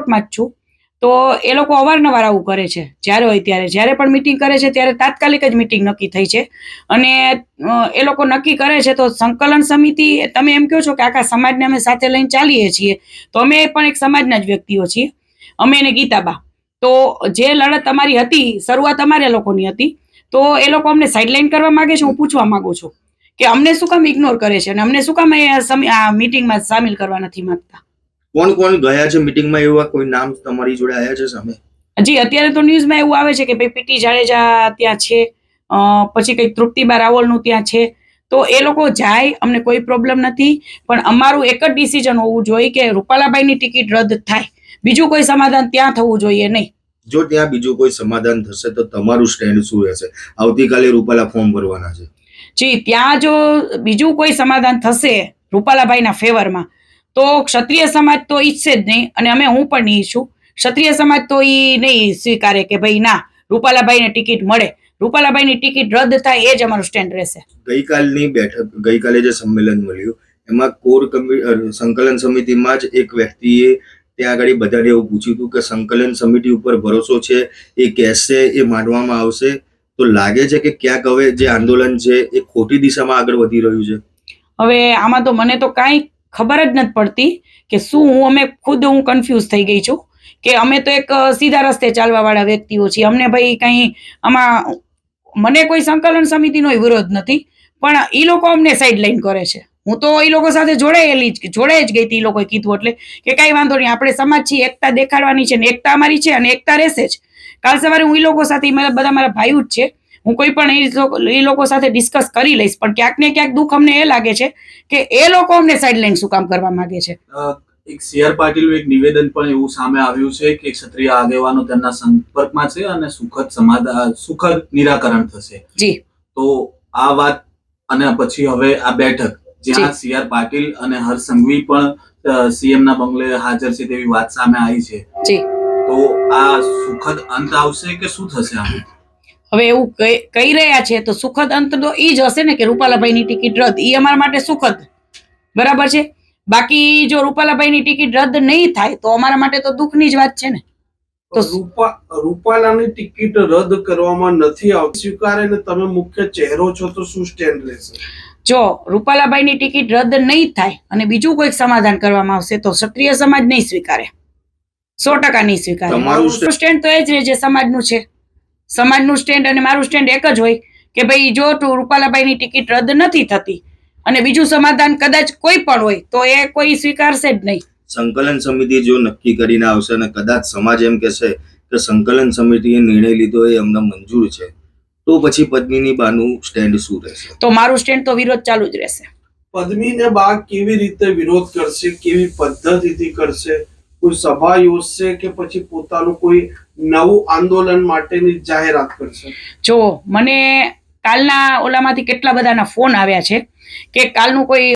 સપોર્ટમાં જ છું. તો એ લોકો અવારનવાર આવું કરે છે, જ્યારે હોય ત્યારે. જ્યારે પણ મિટિંગ કરે છે ત્યારે તાત્કાલિક જ મિટિંગ નક્કી થઈ છે. અને એ લોકો નક્કી કરે છે તો સંકલન સમિતિ, તમે એમ કહો છો કે આખા સમાજને અમે સાથે લઈને ચાલીએ છીએ, તો અમે પણ એક સમાજના જ વ્યક્તિઓ છીએ, અમે અને ગીતાબા. તો જે લડત અમારી હતી, શરૂઆત અમારે લોકોની હતી, તો એ લોકો અમને સાઇડલાઇન કરવા માંગે છે. હું પૂછવા માંગુ છું કે અમને શું કામ ઇગ્નોર કરે છે અને અમને શું કામ આ મિટિંગમાં સામેલ કરવા નથી માંગતા? કોણ કોણ ગયા છે મિટિંગમાં? એવા કોઈ નામ તમારી જોડે આવ્યા છે સામે? જી, અત્યારે તો ન્યૂઝમાં એવું આવે છે કે ભાઈ પીટી જાડેજા ત્યાં છે, પછી કંઈક તૃપ્તિબા રાવલનું ત્યાં છે. તો એ લોકો જાય, અમને કોઈ પ્રોબ્લેમ નથી, પણ અમારું એક જ ડિસિઝન હોવું જોઈએ કે રૂપાલાબાઈની ટિકિટ રદ થાય. બીજું કોઈ સમાધાન ત્યાં થવું જોઈએ નહીં. જો ત્યાં બીજું કોઈ સમાધાન થશે તો તમારું સ્ટેન્ડ શું રહેશે? આવતીકાલે રૂપાલા ફોર્મ ભરવાના છે. જી, ત્યાં જો બીજું કોઈ સમાધાન થશે રૂપાલાભાઈના ફેવરમાં, તો ક્ષત્રિય સમાજ તો ઈચ્છશે જ નહીં, અને હું પણ નહીં ઈચ્છું. ક્ષત્રિય સમાજ તો એ નહીં સ્વીકારે કે ભાઈ ના, રૂપાલાભાઈને ટિકિટ મળે. રૂપાલાભાઈની ટિકિટ રદ થાય એ જ અમારું સ્ટેન્ડ રહેશે. ગઈકાલની બેઠક, ગઈકાલે જે સંમેલન મળ્યું એમાં સંકલન સમિતિમાં જ એક વ્યક્તિએ ત્યાં આગળ બધાને એવું પૂછ્યું હતું કે સંકલન સમિતિ ઉપર ભરોસો છે, એ કહેશે એ માનવામાં આવશે. તો લાગે છે કે ક્યાંક હવે જે આંદોલન છે એ ખોટી દિશામાં આગળ વધી રહ્યું છે. હવે આમાં તો મને તો કાંઈ ખબર જ નથી પડતી કે શું હું કન્ફ્યુઝ થઈ ગઈ છું કે અમે તો એક સીધા રસ્તે ચાલવા વાળા વ્યક્તિઓ છીએ. અમને ભાઈ કંઈ આમાં, મને કોઈ સંકલન સમિતિનો વિરોધ નથી, પણ એ લોકો અમને સાઇડલાઇન કરે છે. હું તો એ લોકો સાથે જોડાઈ જ ગઈ હતી. એ લોકોએ કીધું એટલે કે કાંઈ વાંધો નહીં, આપણે સમાજ છીએ, એકતા દેખાડવાની છે ને એકતા અમારી છે અને એકતા રહેશે જ. કાલ સવારે હું એ લોકો સાથે, બધા મારા ભાઈઓ જ છે, હું કોઈ પણ એ લોકો સાથે ડિસ્કસ કરી લઈશ. પણ ક્યાંક ને ક્યાંક દુઃખ અમને એ લાગે છે કે એ લોકો અમને સાઇડલાઇન શું કામ કરવા માંગે છે. એક CR પાટીલનું એક નિવેદન પણ એવું સામે આવ્યું છે કે ક્ષત્રિય આગેવાનો તેમના સંપર્કમાં છે અને સુખદ નિરાકરણ થશે. જી, તો આ વાત અને પછી હવે આ બેઠક જ્યાં CR પાટીલ અને હર્ષ સંઘવી પણ CM ના બંગલે હાજર છે તેવી વાત સામે આવી છે. જી, તો આ સુખદ અંત આવશે કે શું થશે? હવે એવું કહી રહ્યા છે તો સુખદ અંત તો એ જ હશે ને કે રૂપાલાભાઈની ટિકિટ રદ. એ અમારા માટે સુખદ, બરાબર છે. બાકી જો રૂપાલાભાઈની ટિકિટ રદ નહીં થાય તો અમારા માટે તો દુઃખની જ વાત છે ને. તો રૂપાલાની ટિકિટ રદ કરવામાં નથી આવતી, સ્વીકારે ને તમે મુખ્ય ચહેરો છો, તો શું સ્ટેન્ડ રહેશે? જો રૂપાલાભાઈની ટિકિટ રદ નહીં થાય અને બીજું કોઈક સમાધાન કરવામાં આવશે તો ક્ષત્રિય સમાજ નહીં સ્વીકારે, 100% નહીં સ્વીકારે. તમારું સ્ટેન્ડ તો એ જ રહે જે સમાજનું છે. સમાજનું સ્ટેન્ડ અને મારું સ્ટેન્ડ એક જ હોય કે ભાઈ જો રૂપાલાભાઈની ટિકિટ રદ નથી થતી અને બીજું સમાધાન કદાચ કોઈ પણ હોય તો એ કોઈ સ્વીકારશે જ નહીં. સંકલન સમિતિ જો નક્કી કરીને આવશે અને કદાચ સમાજ એમ કહેશે કે સંકલન સમિતિએ નિર્ણય લીધો એ અમને મંજૂર છે, તો પછી પદ્મિની બાનું સ્ટેન્ડ શું રહેશે? તો મારું સ્ટેન્ડ તો વિરોધ ચાલુ જ રહેશે. પદ્મિની બા કેવી રીતે વિરોધ કરશે? કેવી પદ્ધતિથી કરશે? કોઈ સભા યોજશે કે પછી પોતાનું કોઈ નવું આંદોલન માટેની જાહેરાત કરશે? જો મને કાલના ઓલામાંથી કેટલા બધાના ફોન આવ્યા છે કે કાલનું કોઈ